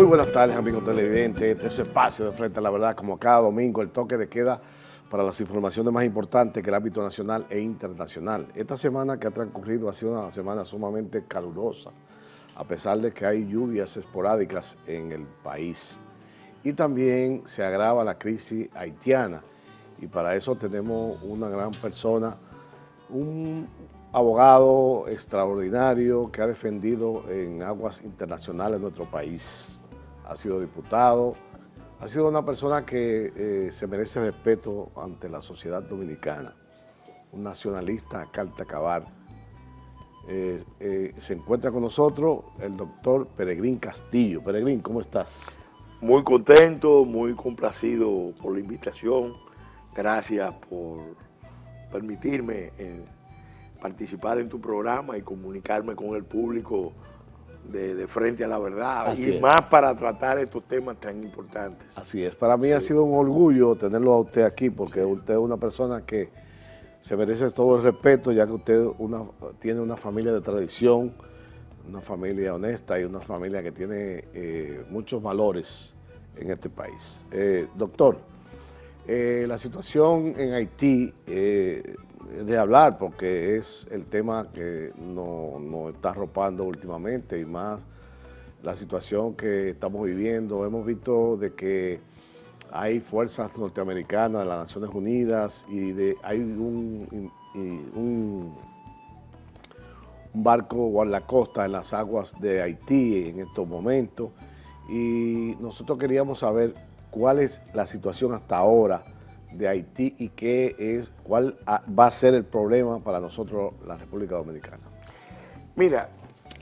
Muy buenas tardes, amigos televidentes. Este es su espacio de Frente a la Verdad, como cada domingo, el toque de queda para las informaciones más importantes que el ámbito nacional e internacional. Esta semana que ha transcurrido ha sido una semana sumamente calurosa, a pesar de que hay lluvias esporádicas en el país. Y también se agrava la crisis haitiana, y para eso tenemos una gran persona, un abogado extraordinario que ha defendido en aguas internacionales nuestro país. Ha sido diputado, ha sido una persona que se merece respeto ante la sociedad dominicana, un nacionalista a carta cabal. Se encuentra con nosotros el doctor Peregrín Castillo. Peregrín, ¿cómo estás? Muy contento, muy complacido por la invitación. Gracias por permitirme participar en tu programa y comunicarme con el público de Frente a la Verdad. Así y es. Más para tratar estos temas tan importantes. Así es. Para mí ha sido un orgullo tenerlo a usted aquí, porque usted es una persona que se merece todo el respeto, ya que usted tiene una familia de tradición, una familia honesta y una familia que tiene muchos valores en este país. Doctor, la situación en Haití es de hablar, porque es el tema que nos está arropando últimamente, y más la situación que estamos viviendo. Hemos visto de que hay fuerzas norteamericanas de las Naciones Unidas y hay un barco guardacosta en las aguas de Haití en estos momentos, y nosotros queríamos saber cuál es la situación hasta ahora de Haití y cuál va a ser el problema para nosotros, la República Dominicana. Mira,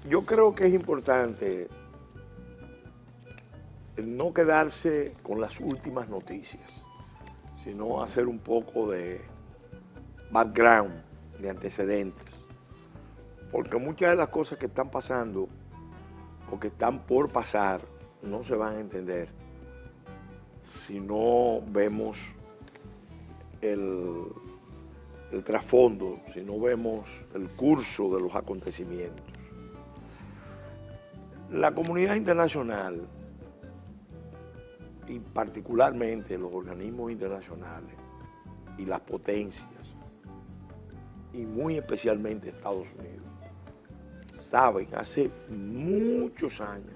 yo creo que es importante no quedarse con las últimas noticias, sino hacer un poco de background, de antecedentes. Porque muchas de las cosas que están pasando o que están por pasar no se van a entender si no vemos el trasfondo, si no vemos el curso de los acontecimientos. La comunidad internacional, y particularmente los organismos internacionales y las potencias, y muy especialmente Estados Unidos, saben hace muchos años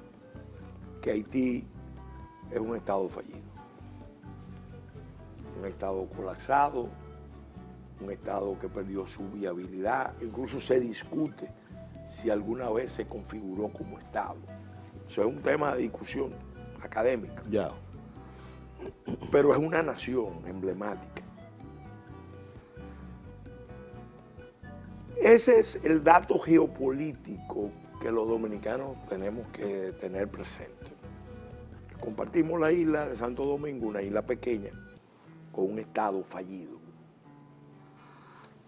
que Haití es un estado fallido, un estado colapsado, un estado que perdió su viabilidad. Incluso se discute si alguna vez se configuró como estado. Eso es un tema de discusión académica. Ya. Pero es una nación emblemática. Ese es el dato geopolítico que los dominicanos tenemos que tener presente. Compartimos la isla de Santo Domingo, una isla pequeña, con un estado fallido,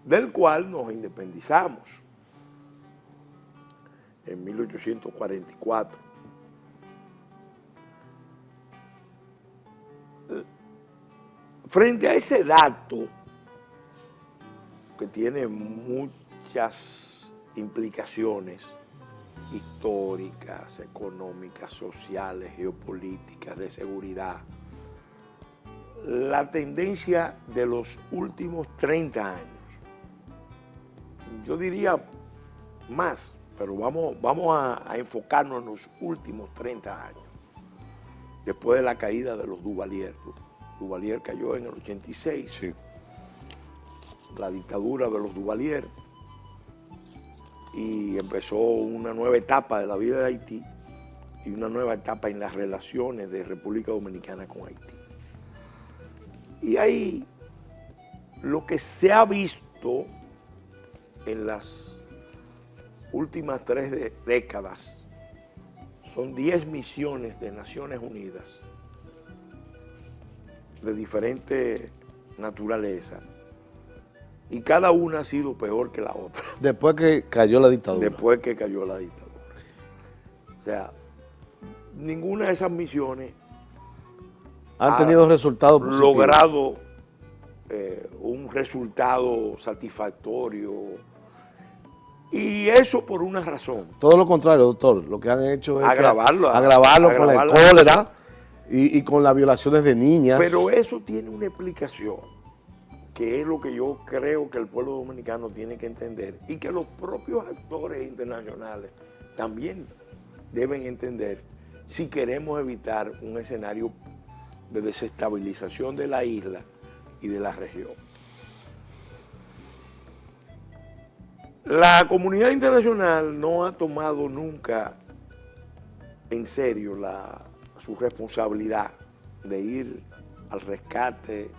del cual nos independizamos en 1844. Frente a ese dato, que tiene muchas implicaciones históricas, económicas, sociales, geopolíticas, de seguridad, la tendencia de los últimos 30 años, yo diría más, pero vamos a enfocarnos en los últimos 30 años, después de la caída de los Duvalier. Duvalier cayó en el 86, Sí. La dictadura de los Duvalier, y empezó una nueva etapa de la vida de Haití y una nueva etapa en las relaciones de República Dominicana con Haití. Y ahí lo que se ha visto en las últimas 3 décadas son 10 misiones de Naciones Unidas de diferente naturaleza, y cada una ha sido peor que la otra. Después que cayó la dictadura. Después que cayó la dictadura. O sea, ninguna de esas misiones han tenido resultados positivos. logrado un resultado satisfactorio. Y Y eso por una razón. Todo lo contrario, doctor. Lo que han hecho es Agravarlo con el cólera y con las violaciones de niñas. Pero eso tiene una explicación, que es lo que yo creo que el pueblo dominicano tiene que entender y que los propios actores internacionales también deben entender si queremos evitar un escenario de desestabilización de la isla y de la región. La comunidad internacional no ha tomado nunca en serio su responsabilidad de ir al rescate,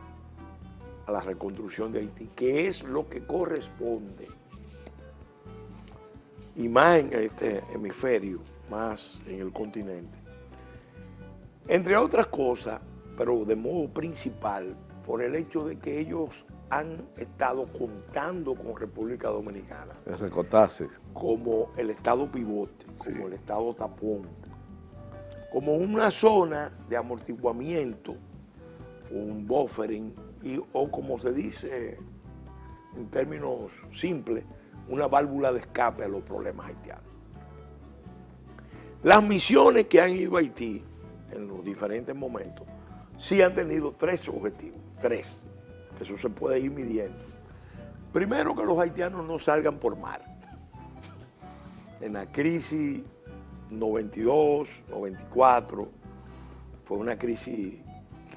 a la reconstrucción de Haití, que es lo que corresponde, y más en este hemisferio, más en el continente. Entre otras cosas, pero de modo principal, por el hecho de que ellos han estado contando con República Dominicana. Es recortarse. Como el estado pivote, Sí. como el estado tapón, como una zona de amortiguamiento, un buffering, o como se dice en términos simples, una válvula de escape a los problemas haitianos. Las misiones que han ido a Haití en los diferentes momentos sí han tenido tres objetivos, tres, que eso se puede ir midiendo. Primero, que los haitianos no salgan por mar. En la crisis 92, 94, fue una crisis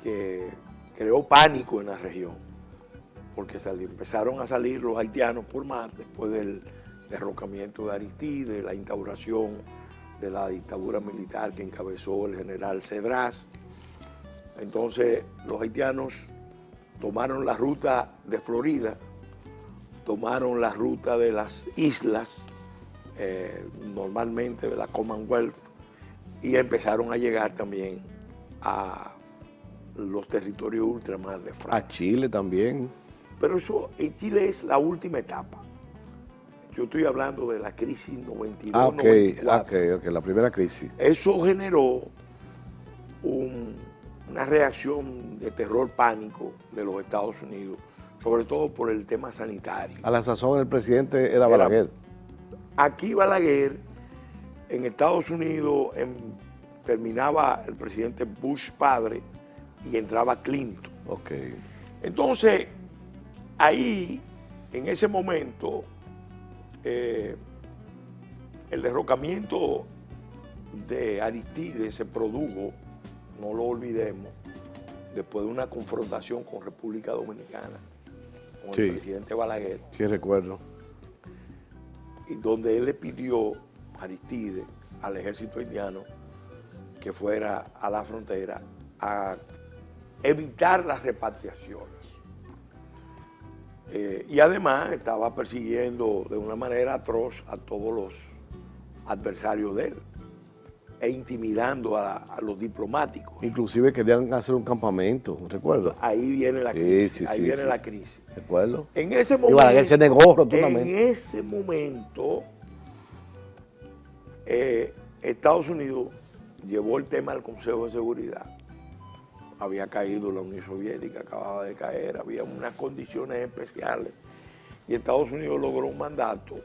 que creó pánico en la región, porque empezaron a salir los haitianos por mar después del derrocamiento de Aristide, la instauración de la dictadura militar que encabezó el general Cedras. Entonces los haitianos tomaron la ruta de Florida, tomaron la ruta de las islas, normalmente de la Commonwealth, y empezaron a llegar también a los territorios ultramar de Francia. A Chile también. Pero eso en Chile es la última etapa. Yo estoy hablando de la crisis 92-94. Ok, la primera crisis. Eso generó una reacción de terror, pánico de los Estados Unidos, sobre todo por el tema sanitario. A la sazón el presidente era Balaguer. Aquí Balaguer, en Estados Unidos, terminaba el presidente Bush padre y entraba Clinton. Ok. Entonces, ahí, en ese momento, el derrocamiento de Aristide se produjo, no lo olvidemos, después de una confrontación con República Dominicana, con el presidente Balaguer. Sí, recuerdo. Y donde él le pidió a Aristide, al ejército indiano, que fuera a la frontera a evitar las repatriaciones. Y además estaba persiguiendo de una manera atroz a todos los adversarios de él e intimidando a los diplomáticos. Inclusive querían hacer un campamento, recuerdo. Ahí viene la crisis. Ahí viene la crisis. Recuerdo. En ese momento, y Balaguer se negó rotundamente. En ese momento, Estados Unidos llevó el tema al Consejo de Seguridad. Había caído la Unión Soviética, acababa de caer, había unas condiciones especiales. Y Estados Unidos logró un mandato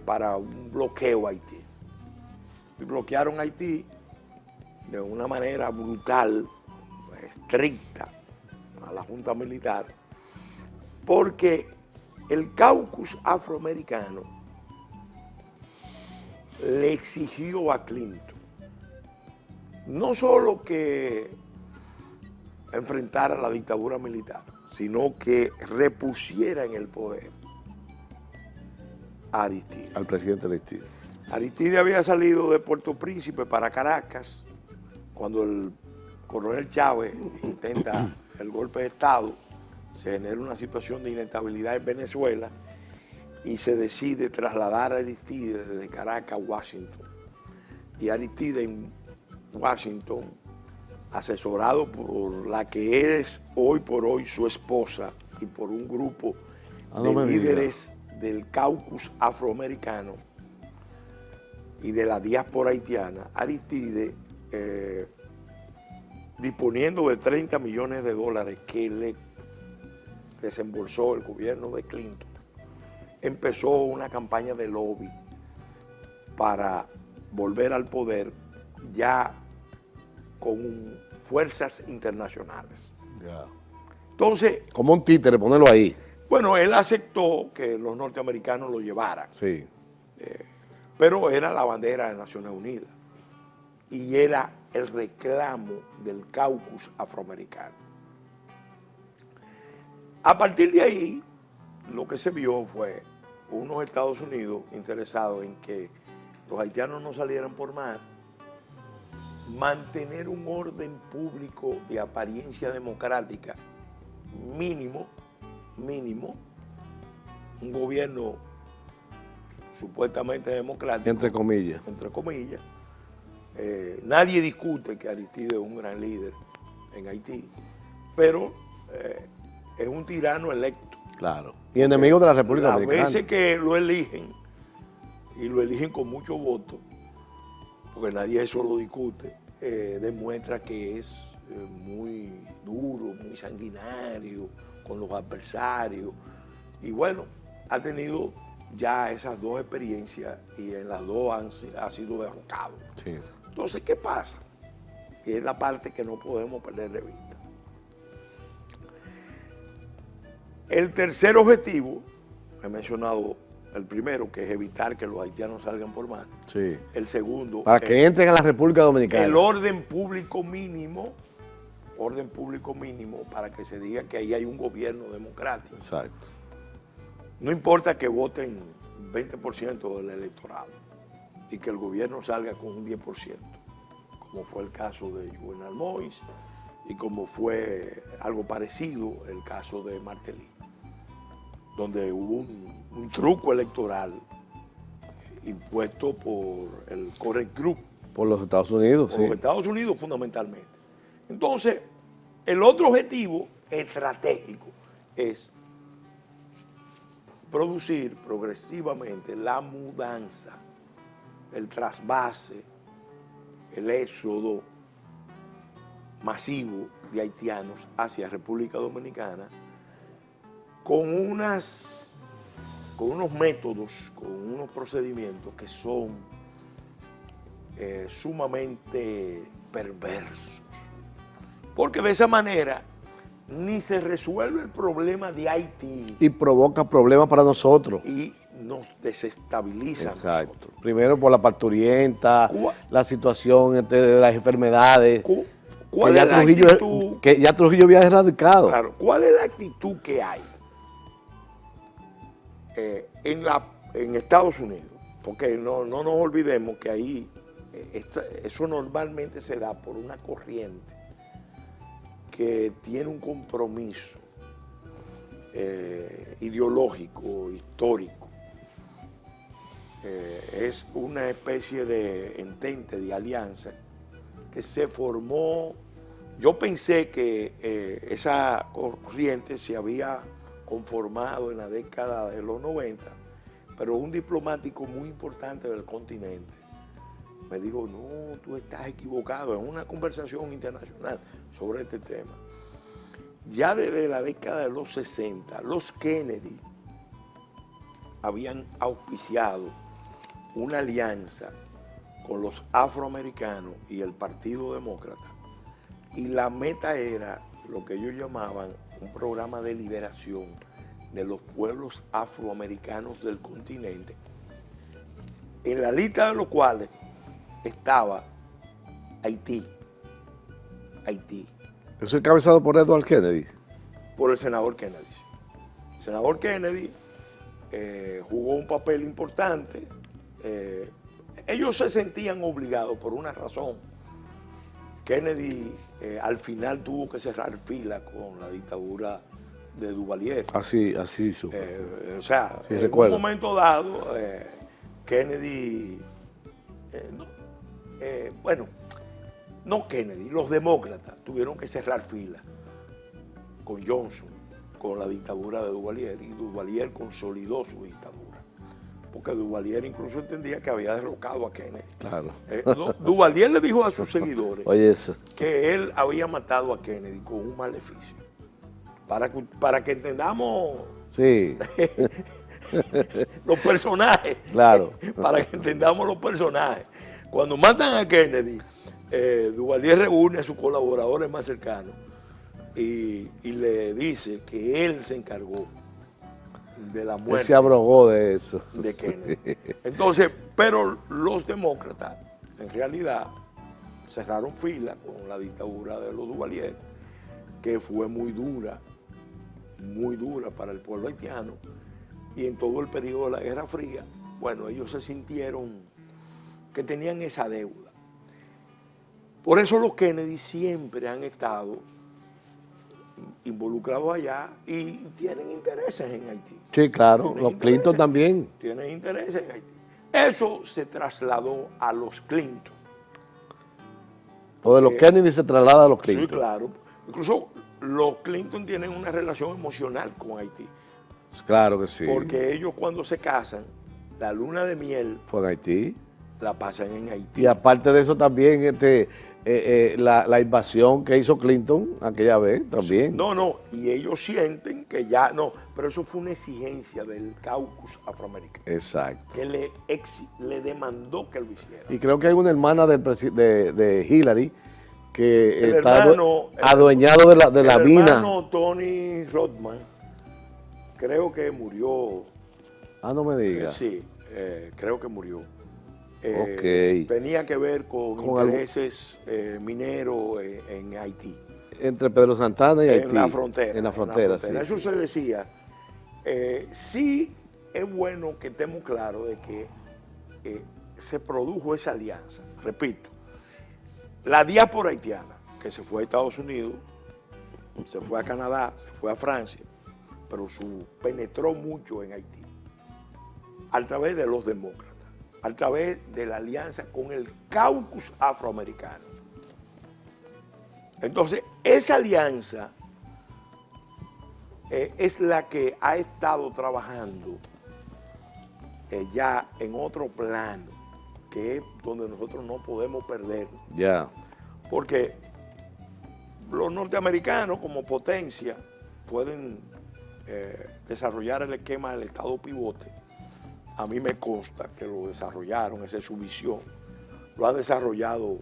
para un bloqueo a Haití. Y bloquearon Haití de una manera brutal, estricta, a la Junta Militar, porque el caucus afroamericano le exigió a Clinton no solo que enfrentara la dictadura militar, sino que repusiera en el poder a Aristide. Al presidente Aristide. Aristide había salido de Puerto Príncipe para Caracas cuando el coronel Chávez intenta el golpe de Estado, se genera una situación de inestabilidad en Venezuela y se decide trasladar a Aristide desde Caracas a Washington. Y Aristide en Washington, asesorado por la que es hoy por hoy su esposa y por un grupo de líderes del caucus afroamericano y de la diáspora haitiana, Aristide, disponiendo de $30 millones que le desembolsó el gobierno de Clinton, empezó una campaña de lobby para volver al poder ya con fuerzas internacionales. Ya. Entonces, Como un títere, ponerlo ahí. bueno, él aceptó que los norteamericanos lo llevaran, Sí. pero era la bandera de Naciones Unidas y era el reclamo del caucus afroamericano. A partir de ahí, lo que se vio fue unos Estados Unidos interesados en que los haitianos no salieran por mar, mantener un orden público de apariencia democrática mínimo, un gobierno supuestamente democrático, Entre comillas. Nadie discute que Aristide es un gran líder en Haití, pero es un tirano electo. Claro. Y enemigo de la República Las Dominicana. veces que lo eligen, y lo eligen con muchos votos, porque nadie eso lo discute, demuestra que es muy duro, muy sanguinario con los adversarios. Y bueno, ha tenido ya esas dos experiencias y en las dos ha sido derrocado. Sí. Entonces, ¿qué pasa? Y es la parte que no podemos perder de vista. El tercer objetivo, he mencionado el primero, que es evitar que los haitianos salgan por mar. Sí. El segundo, Para que entren a la República Dominicana. el orden público mínimo para que se diga que ahí hay un gobierno democrático. Exacto. No importa que voten 20% del electorado y que el gobierno salga con un 10%, como fue el caso de Juvenal Moïse y como fue algo parecido el caso de Martelly, donde hubo un truco electoral impuesto por el Correct Group. Por los Estados Unidos, Por sí. los Estados Unidos fundamentalmente. Entonces, el otro objetivo estratégico es producir progresivamente la mudanza, el trasvase, el éxodo masivo de haitianos hacia República Dominicana con unos métodos, con unos procedimientos que son sumamente perversos. Porque de esa manera ni se resuelve el problema de Haití Y provoca problemas para nosotros. y nos desestabiliza. Exacto. Primero por la parturienta, ¿Cuál? la situación de las enfermedades. ¿Cuál que es la actitud? Que ya Trujillo había erradicado. Claro, ¿cuál es la actitud que hay en Estados Unidos? Porque no nos olvidemos que ahí eso normalmente se da por una corriente que tiene un compromiso ideológico, histórico. Es una especie de entente, de alianza que se formó. Yo pensé que esa corriente se había conformado en la década de los 90, pero un diplomático muy importante del continente me dijo, no, tú estás equivocado, en una conversación internacional sobre este tema. Ya desde la década de los 60, los Kennedy habían auspiciado una alianza con los afroamericanos y el Partido Demócrata, y la meta era lo que ellos llamaban un programa de liberación de los pueblos afroamericanos del continente, en la lista de los cuales estaba Haití. Eso es encabezado por Edward Kennedy. Por el senador Kennedy. El senador Kennedy jugó un papel importante. Ellos se sentían obligados por una razón. Kennedy al final tuvo que cerrar fila con la dictadura de Duvalier. Así hizo. O sea, Sí, en recuerdo. un momento dado, Kennedy, no Kennedy, los demócratas tuvieron que cerrar fila con Johnson, con la dictadura de Duvalier, y Duvalier consolidó su dictadura, porque Duvalier incluso entendía que había derrocado a Kennedy. Claro. Duvalier le dijo a sus seguidores Oye, eso. que él había matado a Kennedy con un maleficio. Para que entendamos Sí. los personajes. Claro. Para que entendamos los personajes. Cuando matan a Kennedy, Duvalier reúne a sus colaboradores más cercanos y le dice que él se encargó de la muerte. Él se abrogó de eso. De Kennedy. Entonces, pero los demócratas, en realidad, cerraron fila con la dictadura de los Duvalier, que fue muy dura para el pueblo haitiano, y en todo el periodo de la Guerra Fría, bueno, ellos se sintieron que tenían esa deuda. Por eso los Kennedy siempre han estado involucrados allá y tienen intereses en Haití. Sí, claro, los Clinton también. Tienen intereses en Haití. Eso se trasladó a los Clinton. O de los Kennedy se traslada a los Clinton. Sí, claro. Incluso los Clinton tienen una relación emocional con Haití. Claro que sí. Porque ellos cuando se casan, la luna de miel fue en Haití. La pasan en Haití. Y aparte de eso también la invasión que hizo Clinton aquella vez también. No, y ellos sienten que ya, no, pero eso fue una exigencia del caucus afroamericano. Exacto. Que le demandó que lo hiciera. Y creo que hay una hermana de Hillary que el está hermano, adueñado de la mina. El hermano Tony Rodman, creo que murió. Ah, no me digas. Sí, creo que murió. Okay. Tenía que ver con intereses mineros en Haití. Entre Pedro Santana y Haití. En la frontera. En la frontera, sí. Eso se decía. Sí es bueno que estemos claros de que se produjo esa alianza. Repito, la diáspora haitiana, que se fue a Estados Unidos, se fue a Canadá, se fue a Francia, pero penetró mucho en Haití, a través de los demócratas, a través de la alianza con el caucus afroamericano. Entonces, esa alianza es la que ha estado trabajando ya en otro plano, que es donde nosotros no podemos perder. Ya. Porque los norteamericanos como potencia pueden desarrollar el esquema del Estado pivote. A mí me consta que lo desarrollaron, esa es su visión. Lo han desarrollado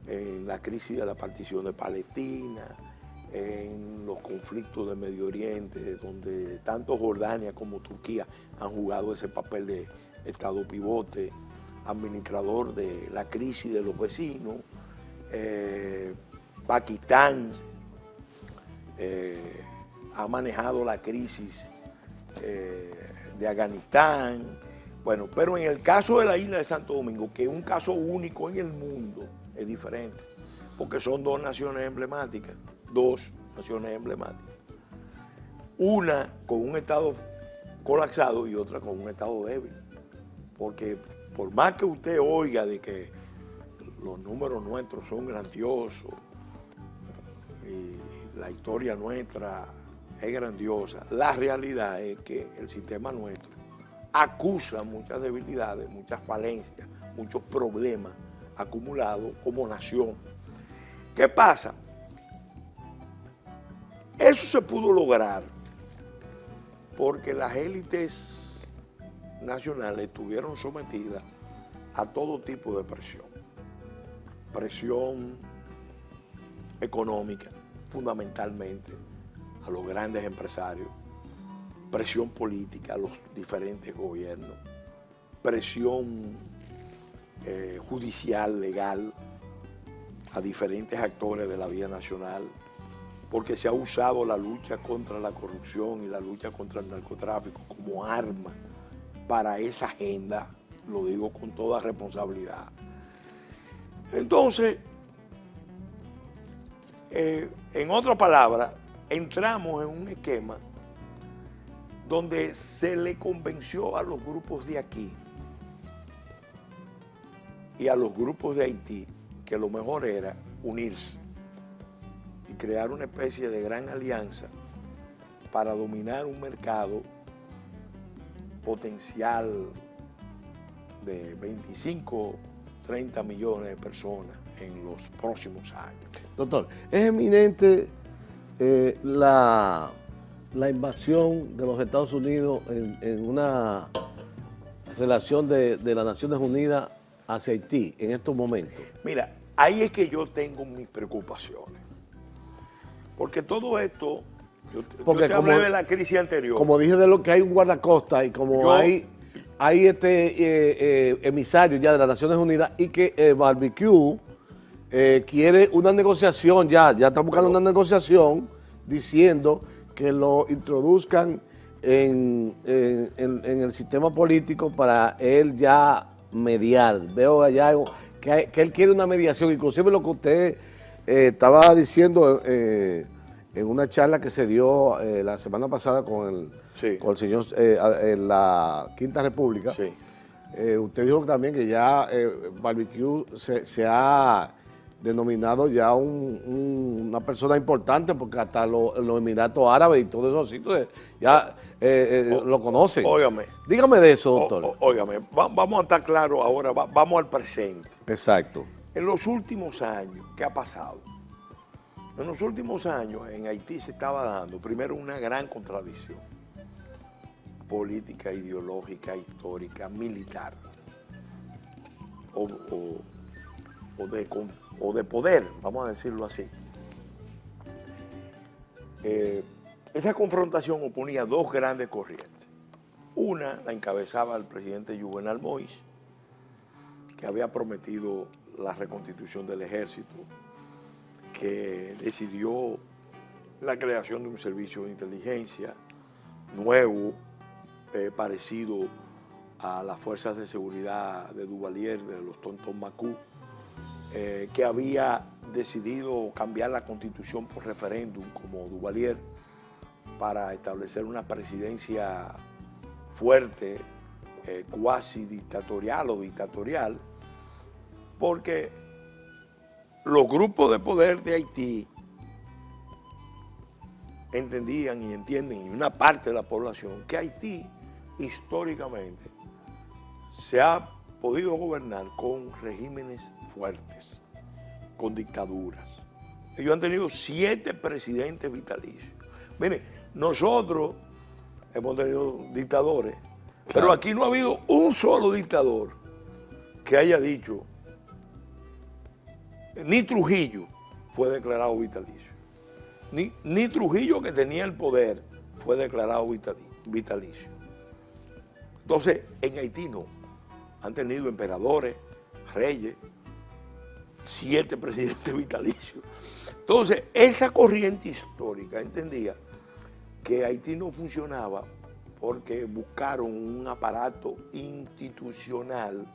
en la crisis de la partición de Palestina, en los conflictos de Medio Oriente, donde tanto Jordania como Turquía han jugado ese papel de Estado pivote, administrador de la crisis de los vecinos. Pakistán ha manejado la crisis de Afganistán. Bueno, pero en el caso de la isla de Santo Domingo, que es un caso único en el mundo, es diferente, porque son dos naciones emblemáticas, una con un estado colapsado y otra con un estado débil, porque por más que usted oiga de que los números nuestros son grandiosos y la historia nuestra es grandiosa, la realidad es que el sistema nuestro acusa muchas debilidades, muchas falencias, muchos problemas acumulados como nación. ¿Qué pasa? Eso se pudo lograr porque las élites nacionales estuvieron sometidas a todo tipo de presión. Presión económica, fundamentalmente, a los grandes empresarios. Presión política a los diferentes gobiernos. Presión judicial, legal, a diferentes actores de la vida nacional, porque se ha usado la lucha contra la corrupción y la lucha contra el narcotráfico como arma para esa agenda, lo digo con toda responsabilidad. Entonces, en otras palabras, entramos en un esquema donde se le convenció a los grupos de aquí y a los grupos de Haití que lo mejor era unirse y crear una especie de gran alianza para dominar un mercado potencial de 25, 30 millones de personas en los próximos años. Doctor, es eminente la invasión de los Estados Unidos en una relación de las Naciones Unidas hacia Haití en estos momentos? Mira, ahí es que yo tengo mis preocupaciones. Porque todo esto, yo te hablé de la crisis anterior. Como dije de lo que hay un guardacosta y como hay emisarios ya de las Naciones Unidas y que Barbecue quiere una negociación, ya está buscando una negociación diciendo que lo introduzcan en el sistema político para él ya mediar. Veo allá que él quiere una mediación, inclusive lo que usted estaba diciendo en una charla que se dio la semana pasada con el señor en la Quinta República. Sí. Usted dijo también que ya Barbecue se ha denominado ya una persona importante, porque hasta los Emiratos Árabes y todos esos sitios ya lo conocen. Óigame. Dígame de eso, doctor. Óigame, vamos a estar claros ahora, vamos al presente. Exacto. En los últimos años, ¿qué ha pasado? En los últimos años en Haití se estaba dando primero una gran contradicción política, ideológica, histórica, militar o de poder, vamos a decirlo así. Esa confrontación oponía dos grandes corrientes. Una la encabezaba el presidente Juvenal Moïse, que había prometido la reconstitución del ejército, que decidió la creación de un servicio de inteligencia nuevo, parecido a las fuerzas de seguridad de Duvalier, de los Tonton Macú, que había decidido cambiar la constitución por referéndum como Duvalier para establecer una presidencia fuerte, cuasi dictatorial o dictatorial, porque los grupos de poder de Haití entendían y entienden, y una parte de la población, que Haití históricamente se ha podido gobernar con regímenes fuertes, con dictaduras. Ellos han tenido 7 presidentes vitalicios. Miren, nosotros hemos tenido dictadores, claro, pero aquí no ha habido un solo dictador que haya dicho, ni Trujillo fue declarado vitalicio, ni Trujillo, que tenía el poder, fue declarado vitalicio. Entonces, en Haití no. Han tenido emperadores, reyes, 7 presidentes vitalicios. Entonces, esa corriente histórica entendía que Haití no funcionaba porque buscaron un aparato institucional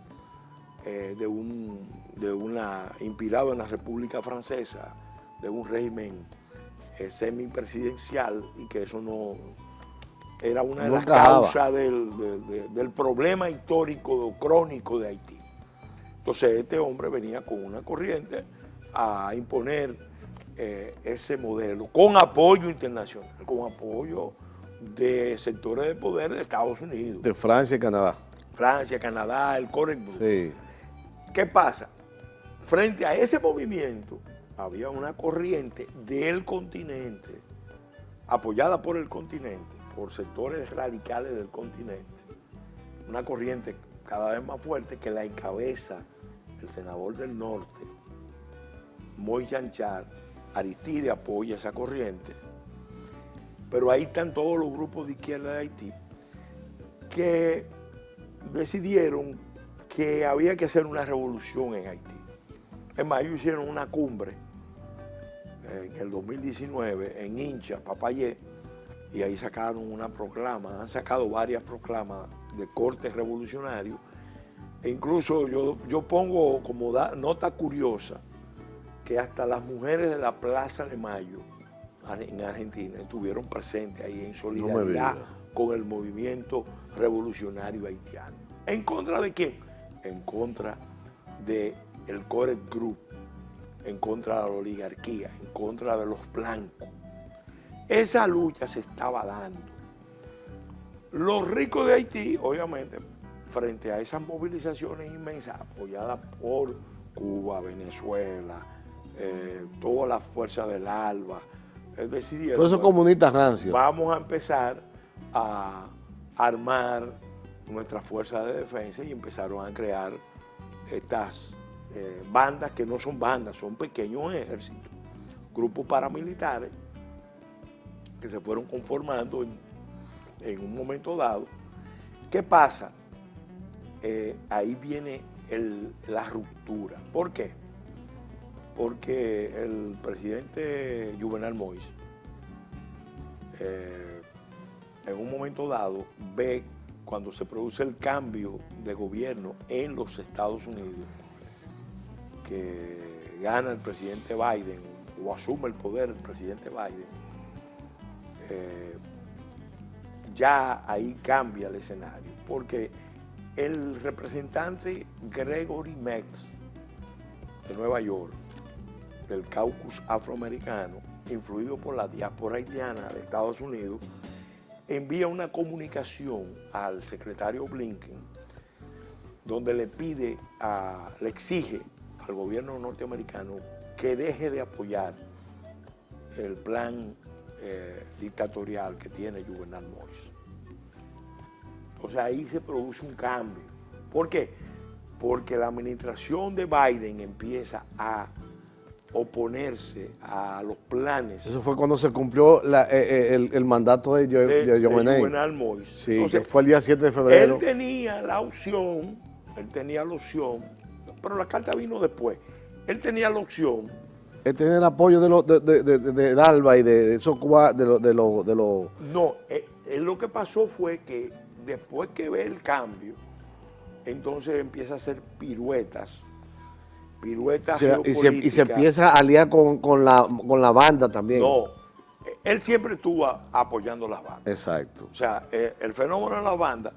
inspirado en la República Francesa, de un régimen semipresidencial, y que eso no era una de las causas del problema histórico crónico de Haití. Entonces este hombre venía con una corriente a imponer ese modelo con apoyo internacional, con apoyo de sectores de poder de Estados Unidos. De Francia y Canadá. Francia, Canadá, el Corex Group. Sí. ¿Qué pasa? Frente a ese movimiento había una corriente del continente, apoyada por el continente, por sectores radicales del continente, una corriente cada vez más fuerte que la encabeza el senador del norte, Moïse Janchar. Aristide apoya esa corriente, pero ahí están todos los grupos de izquierda de Haití que decidieron que había que hacer una revolución en Haití. Es más, ellos hicieron una cumbre en el 2019 en Hincha, Papayé, y ahí sacaron una proclama, han sacado varias proclamas de corte revolucionario, e incluso yo pongo como nota curiosa que hasta las mujeres de la Plaza de Mayo en Argentina estuvieron presentes ahí en solidaridad con el movimiento revolucionario haitiano. ¿En contra de quién? En contra del Corex Group, en contra de la oligarquía, en contra de los blancos. Esa lucha se estaba dando. Los ricos de Haití, obviamente, frente a esas movilizaciones inmensas, apoyadas por Cuba, Venezuela, todas las fuerzas del ALBA, decidieron, todos esos comunistas rancios. vamos a empezar a armar nuestras fuerzas de defensa y empezaron a crear estas bandas que no son bandas, son pequeños ejércitos, grupos paramilitares que se fueron conformando en un momento dado. ¿Qué pasa? Ahí viene la ruptura. ¿Por qué? Porque el presidente Juvenal Moïse en un momento dado ve, cuando se produce el cambio de gobierno en los Estados Unidos, que gana el presidente Biden o asume el poder el presidente Biden, ya ahí cambia el escenario, porque el representante Gregory Meeks de Nueva York, del caucus afroamericano, influido por la diáspora haitiana de Estados Unidos, envía una comunicación al secretario Blinken donde le exige al gobierno norteamericano que deje de apoyar el plan dictatorial que tiene Juvenal Moïse. Entonces ahí se produce un cambio. ¿Por qué? Porque la administración de Biden empieza a oponerse a los planes. Eso fue cuando se cumplió el mandato de Juvenal Moïse. Sí, entonces, que fue el día 7 de febrero. Él tenía la opción, pero la carta vino después. Él tenía la opción. Él tenía el apoyo de Dalva y de esos de los... No, lo que pasó fue que después que ve el cambio, entonces empieza a hacer piruetas y se empieza a aliar con la banda también. No, él siempre estuvo apoyando las bandas. Exacto. O sea, el fenómeno de las bandas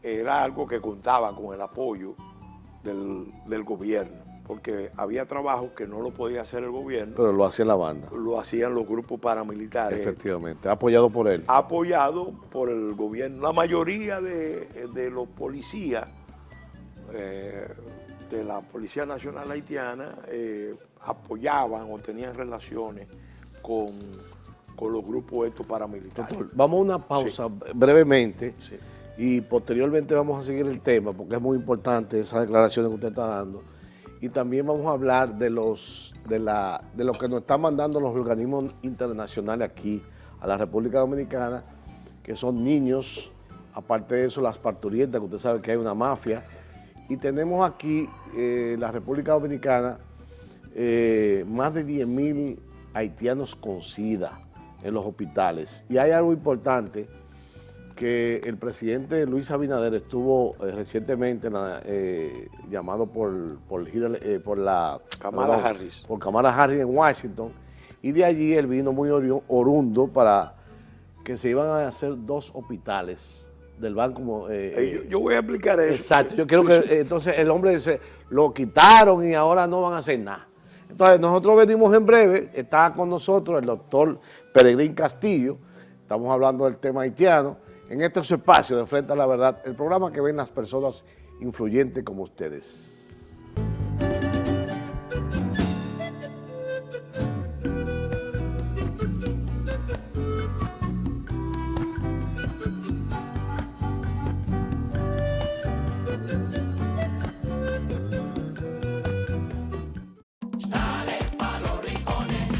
era algo que contaba con el apoyo del gobierno, porque había trabajos que no lo podía hacer el gobierno. Pero lo hacía la banda. Lo hacían los grupos paramilitares. Efectivamente, apoyado por él. Apoyado por el gobierno. La mayoría de los policías de la Policía Nacional Haitiana apoyaban o tenían relaciones con los grupos estos paramilitares. Doctor, vamos a una pausa brevemente y posteriormente vamos a seguir el tema porque es muy importante esas declaraciones que usted está dando. Y también vamos a hablar de lo que nos están mandando los organismos internacionales aquí a la República Dominicana, que son niños, aparte de eso las parturientas, que usted sabe que hay una mafia. Y tenemos aquí en la República Dominicana más de 10.000 haitianos con SIDA en los hospitales. Y hay algo importante, que el presidente Luis Abinader estuvo recientemente llamado por Kamala Harris en Washington, y de allí él vino muy orundo para que se iban a hacer 2 hospitales del banco. Yo voy a explicar eso. Exacto, yo quiero que entonces el hombre dice, lo quitaron y ahora no van a hacer nada. Entonces nosotros venimos en breve, está con nosotros el doctor Peregrín Castillo, estamos hablando del tema haitiano, en este espacio de Frente a la Verdad, el programa que ven las personas influyentes como ustedes.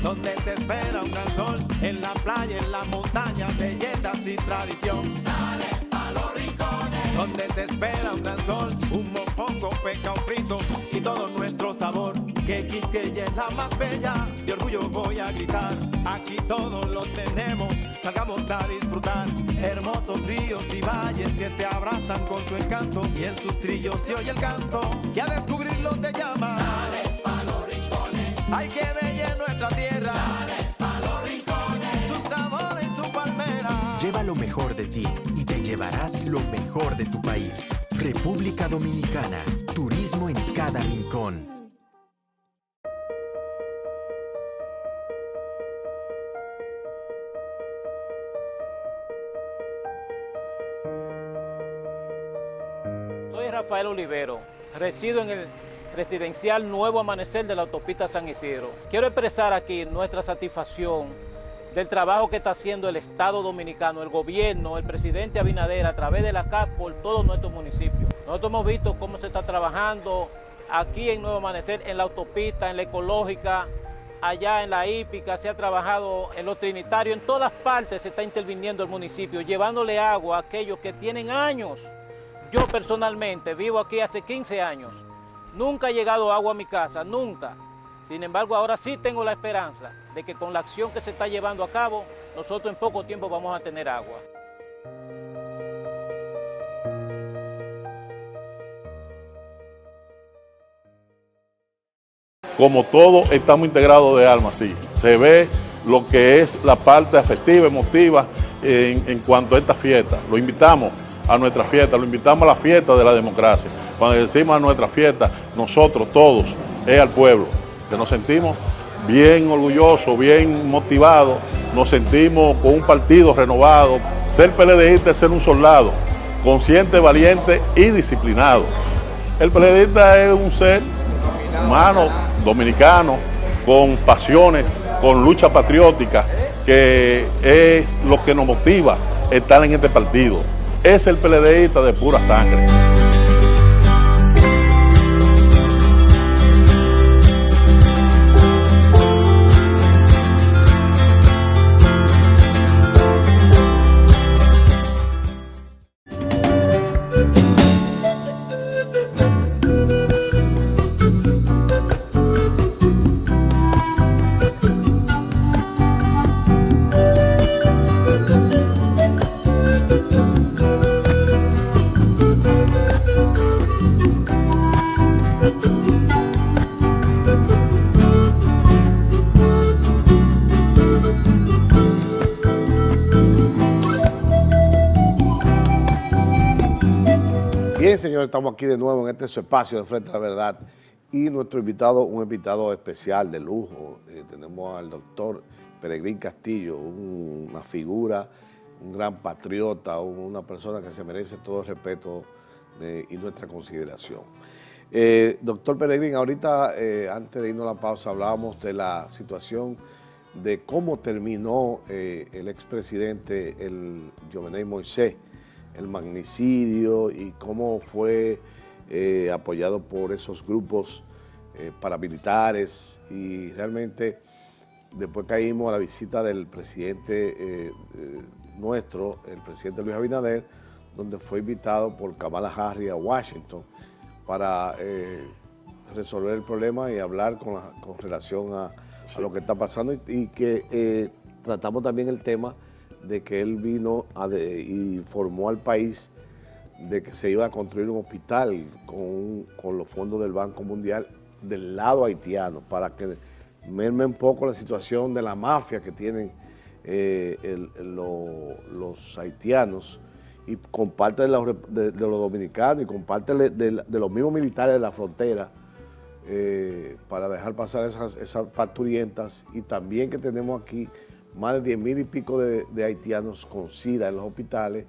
Donde te espera un gran sol, en la playa, en la montaña, belletas y tradición. Dale pa' los rincones. Donde te espera un gran sol, un mopongo, pescado frito y todo nuestro sabor. Que Quisqueya es la más bella, de orgullo voy a gritar. Aquí todo lo tenemos, salgamos a disfrutar. Hermosos ríos y valles que te abrazan con su encanto. Y en sus trillos se oye el canto, que a descubrirlo te llama. Dale pa' los rincones. Hay que bella en nuestra tierra. Dale pa' los rincones. Su sabor y su palmera. Lleva lo mejor de ti y te llevarás lo mejor de tu país. República Dominicana. Turismo en cada rincón. Soy Rafael Olivero, resido en el residencial Nuevo Amanecer de la autopista San Isidro. Quiero expresar aquí nuestra satisfacción del trabajo que está haciendo el Estado Dominicano, el gobierno, el presidente Abinader, a través de la CAP por todos nuestros municipios. Nosotros hemos visto cómo se está trabajando aquí en Nuevo Amanecer, en la autopista, en la ecológica, allá en la hípica, se ha trabajado en los trinitarios, en todas partes se está interviniendo el municipio, llevándole agua a aquellos que tienen años. Yo personalmente vivo aquí hace 15 años, nunca ha llegado agua a mi casa, nunca. Sin embargo, ahora sí tengo la esperanza de que con la acción que se está llevando a cabo, nosotros en poco tiempo vamos a tener agua. Como todos estamos integrados de alma, sí. Se ve lo que es la parte afectiva, emotiva en cuanto a esta fiesta. Lo invitamos a nuestra fiesta, lo invitamos a la fiesta de la democracia. Cuando decimos a nuestra fiesta, nosotros todos, es al pueblo, que nos sentimos bien orgullosos, bien motivados, nos sentimos con un partido renovado. Ser PLDista es ser un soldado, consciente, valiente y disciplinado. El PLDista es un ser humano, dominicano, con pasiones, con lucha patriótica, que es lo que nos motiva estar en este partido. Es el PLDista de pura sangre. Bien, señores, estamos aquí de nuevo en este su espacio de Frente a la Verdad y nuestro invitado, un invitado especial de lujo. Tenemos al doctor Peregrín Castillo, una figura, un gran patriota, una persona que se merece todo el respeto y nuestra consideración. Doctor Peregrín, ahorita, antes de irnos a la pausa, hablábamos de la situación de cómo terminó el expresidente, el Jovenel Moisés, el magnicidio y cómo fue apoyado por esos grupos paramilitares, y realmente después caímos a la visita del presidente nuestro, el presidente Luis Abinader, donde fue invitado por Kamala Harris a Washington para resolver el problema y hablar con relación a lo que está pasando, y que tratamos también el tema de que él vino y informó al país de que se iba a construir un hospital con los fondos del Banco Mundial del lado haitiano, para que merme un poco la situación de la mafia que tienen los haitianos, y con parte de los dominicanos y con parte de los mismos militares de la frontera, para dejar pasar esas parturientas. Y también que tenemos aquí más de 10,000 y pico de haitianos con SIDA en los hospitales,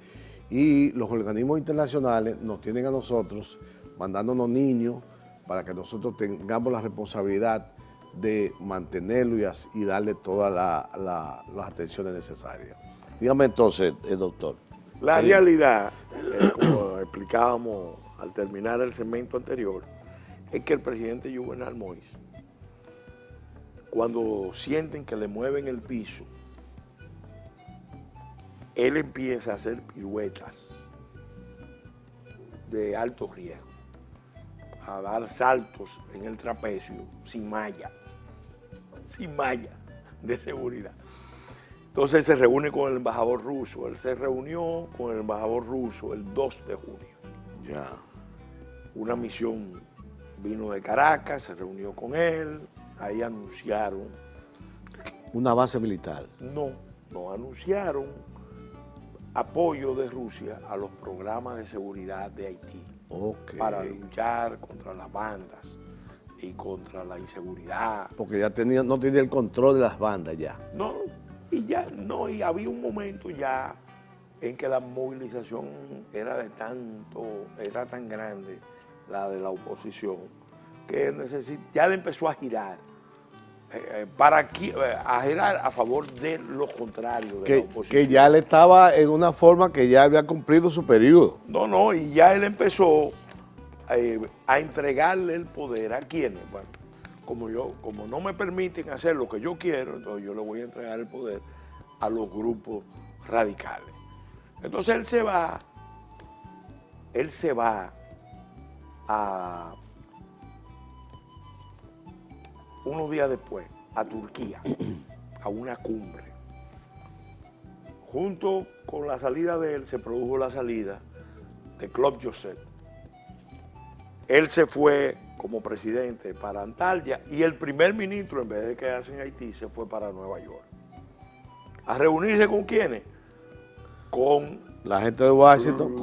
y los organismos internacionales nos tienen a nosotros mandándonos niños para que nosotros tengamos la responsabilidad de mantenerlo y darle todas las atenciones necesarias. Dígame entonces, doctor. La realidad, como explicábamos al terminar el segmento anterior, es que el presidente Jovenel Moïse, cuando sienten que le mueven el piso, él empieza a hacer piruetas de alto riesgo, a dar saltos en el trapecio sin malla de seguridad. Entonces se reúne con el embajador ruso. Él se reunió con el embajador ruso el 2 de junio. Ya. Una misión vino de Caracas, se reunió con él, ahí anunciaron. ¿Una base militar? No anunciaron apoyo de Rusia a los programas de seguridad de Haití. Okay. Para luchar contra las bandas y contra la inseguridad. Porque ya no tenía el control de las bandas ya. Y había un momento ya en que la movilización era tan grande, la de la oposición, que ya le empezó a girar a girar a favor de los contrarios de la Que oposición. ya él estaba en una forma que ya había cumplido su periodo. No, y ya él empezó a entregarle el poder a quienes. Bueno, como no me permiten hacer lo que yo quiero, entonces yo le voy a entregar el poder a los grupos radicales. Entonces él se va a unos días después a Turquía, a una cumbre. Junto con la salida de él se produjo la salida de Claude Joseph. Él se fue como presidente para Antalya y el primer ministro, en vez de quedarse en Haití, se fue para Nueva York. ¿A reunirse con quiénes? Con La gente de Washington,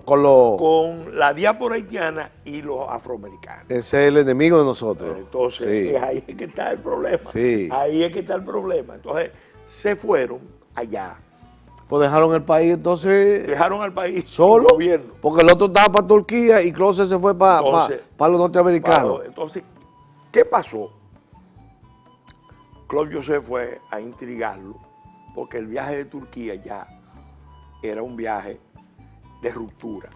con la diáspora haitiana y los afroamericanos. ese es el enemigo de nosotros. Entonces, Sí. ahí es que está el problema. Sí. Ahí es que está el problema. Entonces, se fueron allá. Pues dejaron el país entonces Dejaron al país solo, el gobierno. porque el otro estaba para Turquía y Closet se fue para Entonces, los norteamericanos. Entonces, ¿qué pasó? Claude Joseph fue a intrigarlo, porque el viaje de Turquía ya era un viaje de ruptura.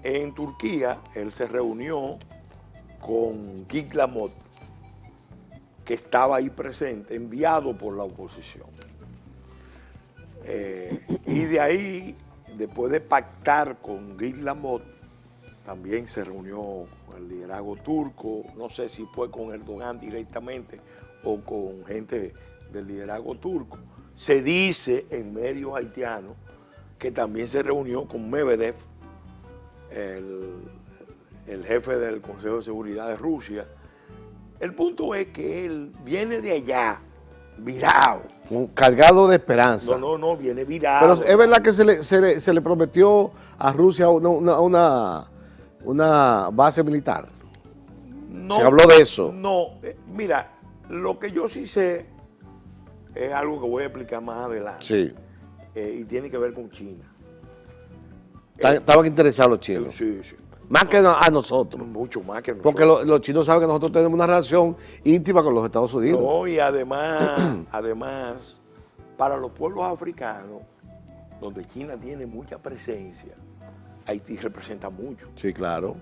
En Turquía, él se reunió con Guy Lamotte, que estaba ahí presente, enviado por la oposición. Y de ahí, después de pactar con Guy Lamotte, también se reunió con el liderazgo turco, no sé si fue con Erdogan directamente o con gente del liderazgo turco. Se dice en medios haitianos que también se reunió con Medvedev, el jefe del Consejo de Seguridad de Rusia. El punto es que él viene de allá, virado. Cargado de esperanza. No, viene virado. Pero es verdad que se le prometió a Rusia una base militar. No, se habló de eso. No, mira, lo que yo sí sé es algo que voy a explicar más adelante. Sí. Y tiene que ver con China. Estaban interesados los chinos. Sí. Más que a nosotros. Mucho más que nosotros. Porque los chinos saben que nosotros tenemos una relación íntima con los Estados Unidos. No, y además, para los pueblos africanos, donde China tiene mucha presencia, Haití representa mucho. Sí, claro.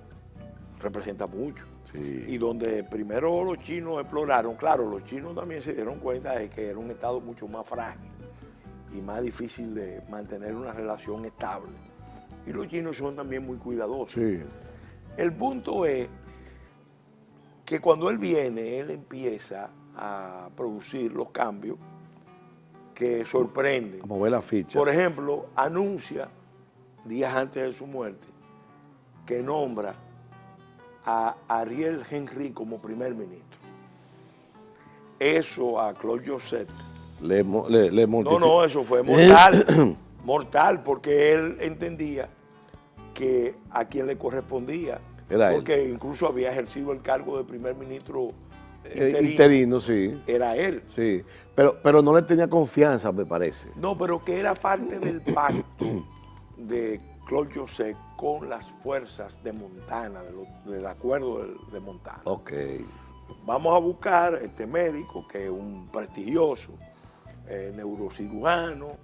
Representa mucho. Sí. Y donde primero los chinos exploraron, claro, los chinos también se dieron cuenta de que era un estado mucho más frágil y más difícil de mantener una relación estable. Y los chinos son también muy cuidadosos. Sí. El punto es que cuando él viene, él empieza a producir los cambios que sorprenden. Como ve las fichas. Por ejemplo, anuncia, días antes de su muerte, que nombra a Ariel Henry como primer ministro. Eso a Claude Joseph. No, eso fue mortal. Mortal, porque él entendía que a quien le correspondía, era porque él. Incluso había ejercido el cargo de primer ministro interino, sí. Era él. Sí, pero no le tenía confianza, me parece. No, pero que era parte del pacto de Claude Joseph con las fuerzas de Montana, del acuerdo de Montana. Ok. Vamos a buscar este médico, que es un prestigioso neurocirujano.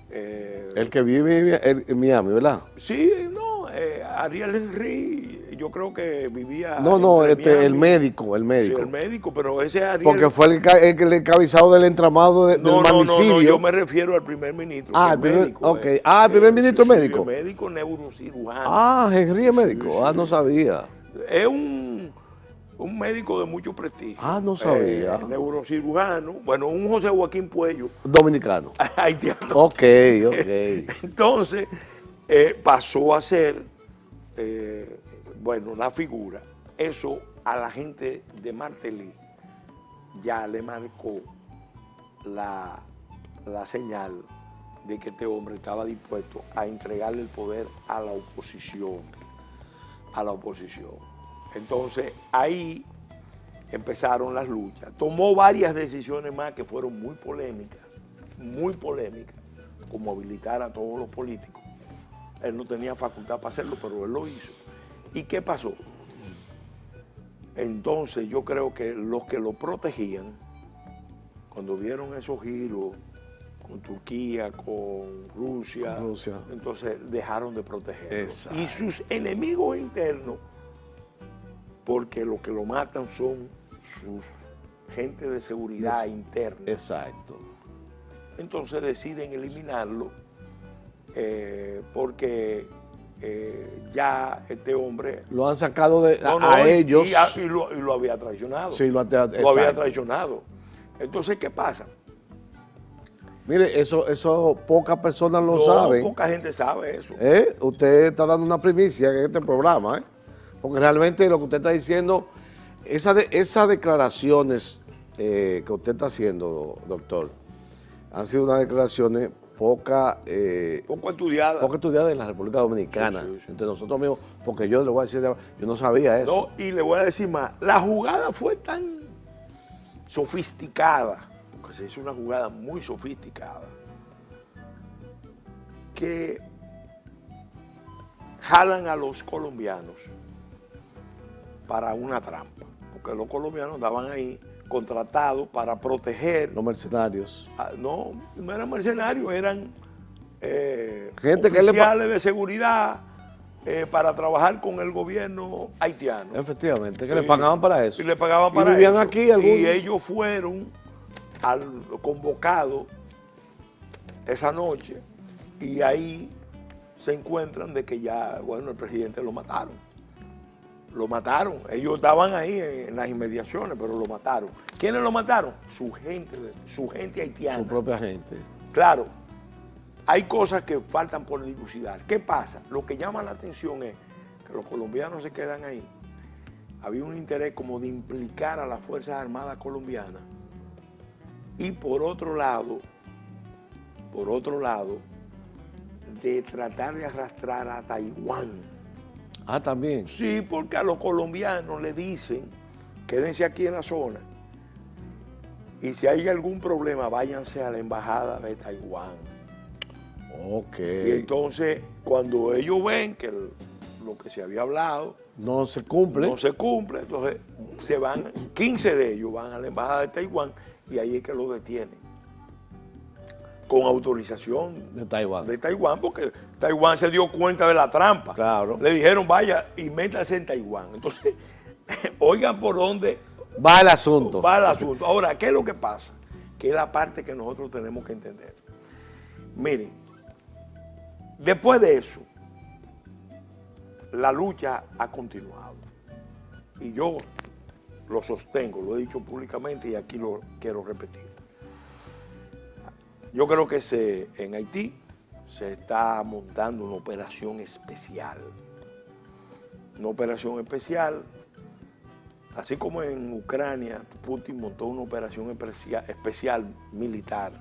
El que vive en Miami, ¿verdad? Sí, no, Ariel Henry, yo creo que vivía. No, el Miami. médico. Sí, el médico, pero ese Ariel. Porque fue el encabezado del entramado del magnicidio. No, yo me refiero al primer ministro. El médico. Okay. El primer ministro es médico. El médico neurocirujano. Henry es médico. No sabía. Es un médico de mucho prestigio. No sabía. Neurocirujano. Bueno, un José Joaquín Puello. Dominicano. Haitiano. Ok. Entonces, pasó a ser, la figura. Eso a la gente de Martelly ya le marcó la señal de que este hombre estaba dispuesto a entregarle el poder a la oposición. Entonces, ahí empezaron las luchas. Tomó varias decisiones más que fueron muy polémicas, como habilitar a todos los políticos. Él no tenía facultad para hacerlo, pero él lo hizo. ¿Y qué pasó? Entonces yo creo que los que lo protegían, cuando vieron esos giros con Turquía, con Rusia, entonces dejaron de protegerlo. Exacto. Y sus enemigos internos, porque los que lo matan son sus gente de seguridad interna. Exacto. Entonces deciden eliminarlo porque ya este hombre... Lo han sacado de, a ellos. Y lo había traicionado. Sí, lo había traicionado. Entonces, ¿qué pasa? Mire, eso pocas personas lo saben. Poca gente sabe eso. Usted está dando una primicia en este programa, porque realmente lo que usted está diciendo, esas declaraciones que usted está haciendo, doctor, han sido unas declaraciones poco estudiadas en la República Dominicana. Sí. Entre nosotros mismos, porque yo le voy a decir, yo no sabía eso. No, y le voy a decir más, la jugada fue tan sofisticada, porque se hizo una jugada muy sofisticada, que jalan a los colombianos para una trampa, porque los colombianos estaban ahí contratados para proteger. Los mercenarios. No eran mercenarios, eran gente oficiales de seguridad para trabajar con el gobierno haitiano. Efectivamente, que le pagaban para eso. Y le pagaban para vivían eso. Aquí algunos. Y ellos fueron convocados esa noche y ahí se encuentran de que ya, bueno, el presidente lo mataron. Lo mataron. Ellos estaban ahí en las inmediaciones, pero lo mataron. ¿Quiénes lo mataron? Su gente haitiana. Su propia gente. Claro, hay cosas que faltan por dilucidar. ¿Qué pasa? Lo que llama la atención es que los colombianos se quedan ahí. Había un interés como de implicar a las Fuerzas Armadas colombianas. Y por otro lado, de tratar de arrastrar a Taiwán. Ah, también. Sí, porque a los colombianos le dicen, quédense aquí en la zona. Y si hay algún problema, váyanse a la embajada de Taiwán. Ok. Y entonces, cuando ellos ven que lo que se había hablado no se cumple, entonces se van, 15 de ellos van a la embajada de Taiwán y ahí es que lo detienen. Con autorización de Taiwán, porque Taiwán se dio cuenta de la trampa. Claro. Le dijeron, vaya y métase en Taiwán. Entonces, oigan por dónde va el asunto. Ahora, ¿qué es lo que pasa? Que es la parte que nosotros tenemos que entender. Miren, después de eso, la lucha ha continuado. Y yo lo sostengo, lo he dicho públicamente y aquí lo quiero repetir. Yo creo que en Haití se está montando una operación especial. Una operación especial, así como en Ucrania, Putin montó una operación especial militar.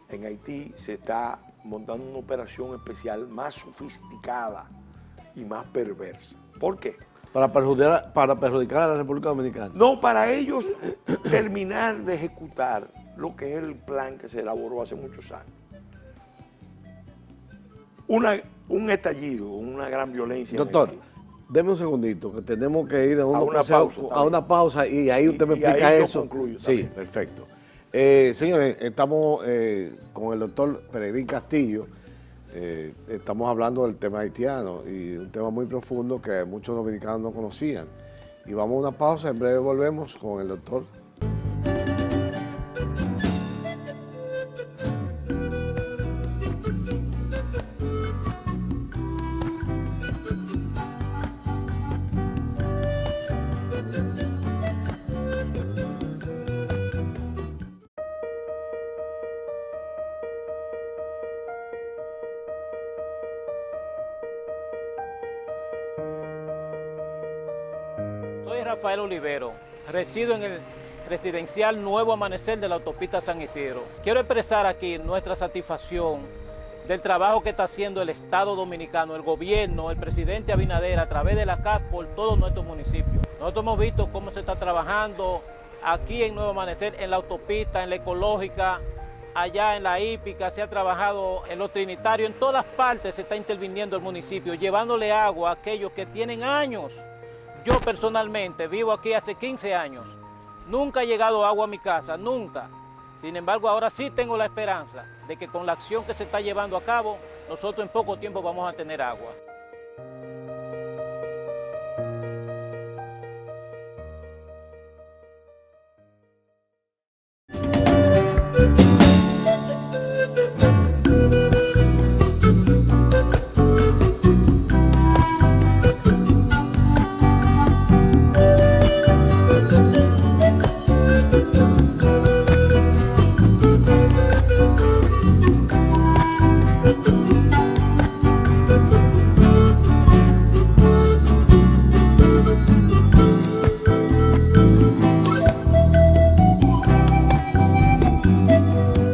En Haití se está montando una operación especial más sofisticada y más perversa. ¿Por qué? Para perjudicar a la República Dominicana. No, para ellos terminar de ejecutar lo que es el plan que se elaboró hace muchos años. Un estallido, una gran violencia. Doctor, deme un segundito, que tenemos que ir a una pausa y ahí usted me y explica ahí eso. Yo concluyo, sí, también. perfecto. Señores, estamos con el doctor Peregrín Castillo. Estamos hablando del tema haitiano y un tema muy profundo que muchos dominicanos no conocían. Y vamos a una pausa, en breve volvemos con el doctor. Soy Rafael Olivero, resido en el residencial Nuevo Amanecer de la autopista San Isidro. Quiero expresar aquí nuestra satisfacción del trabajo que está haciendo el Estado Dominicano, el gobierno, el presidente Abinader a través de la CAP por todos nuestros municipios. Nosotros hemos visto cómo se está trabajando aquí en Nuevo Amanecer, en la autopista, en la ecológica, allá en la hípica, se ha trabajado en los trinitarios, en todas partes se está interviniendo el municipio, llevándole agua a aquellos que tienen años Yo personalmente vivo aquí hace 15 años. Nunca ha llegado agua a mi casa, nunca. Sin embargo, ahora sí tengo la esperanza de que con la acción que se está llevando a cabo, nosotros en poco tiempo vamos a tener agua.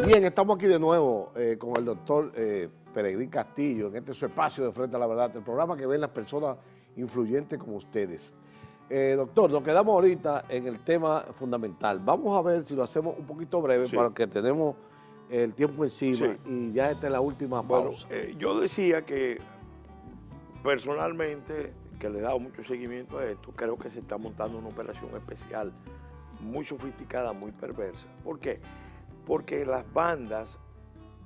Bien, estamos aquí de nuevo con el doctor Peregrín Castillo, en este su espacio de Frente a la Verdad, el programa que ven las personas influyentes como ustedes. Doctor, nos quedamos ahorita en el tema fundamental. Vamos a ver si lo hacemos un poquito breve, Sí. porque tenemos el tiempo encima Sí. y ya esta es la última Bueno, pausa. yo decía que personalmente, que le he dado mucho seguimiento a esto, creo que se está montando una operación especial, muy sofisticada, muy perversa. ¿Por qué? Porque las bandas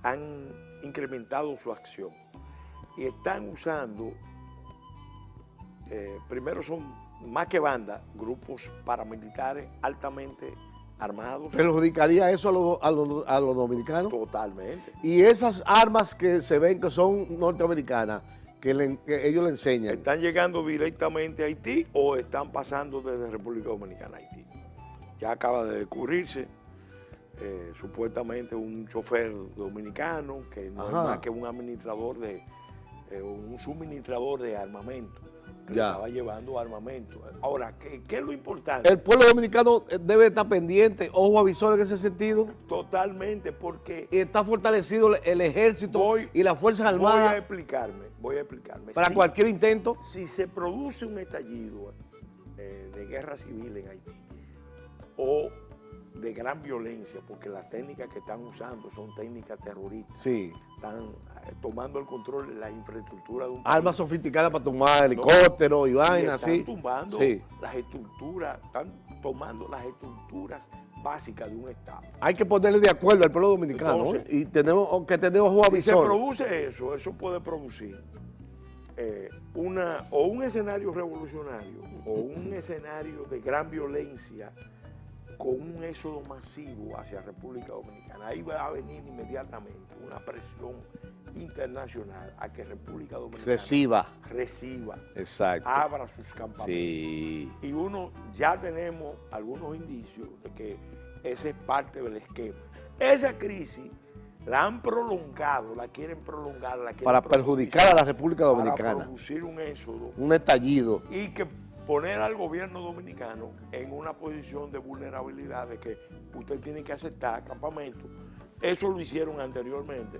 han incrementado su acción y están usando, primero son más que bandas, grupos paramilitares altamente armados. ¿Perjudicaría eso a los dominicanos? Totalmente. Y esas armas que se ven que son norteamericanas, que ellos le enseñan. ¿Están llegando directamente a Haití o están pasando desde República Dominicana a Haití? Ya acaba de descubrirse supuestamente un chofer dominicano que no Ajá. es más que un administrador un suministrador de armamento, que Ya. le estaba llevando armamento. Ahora, ¿qué es lo importante? El pueblo dominicano debe estar pendiente, ojo avisor en ese sentido. Totalmente, porque Y está fortalecido el ejército y las Fuerzas Armadas voy a explicarme. para Si- cualquier intento. Si se produce un estallido de guerra civil en Haití o de gran violencia, porque las técnicas que están usando son técnicas terroristas, Sí. están tomando el control de la infraestructura de un país. Armas sofisticadas para tomar helicópteros y Y vainas están así. tumbando Sí. las estructuras, están tomando las estructuras básicas de un Estado. Hay que ponerle de acuerdo al pueblo dominicano. Entonces, ¿eh? Y tenemos que tener ojo Si se avisor. produce eso puede producir un escenario revolucionario o un escenario de gran violencia con un éxodo masivo hacia República Dominicana. Ahí va a venir inmediatamente una presión internacional a que República Dominicana Reciba. Exacto. abra sus campamentos. Sí. Y ya tenemos algunos indicios de que ese es parte del esquema. Esa crisis la han prolongado, la quieren prolongar, Para perjudicar a la República para Dominicana. producir un éxodo Un estallido. y que poner al gobierno dominicano en una posición de vulnerabilidad, de que usted tiene que aceptar campamento. Eso lo hicieron anteriormente.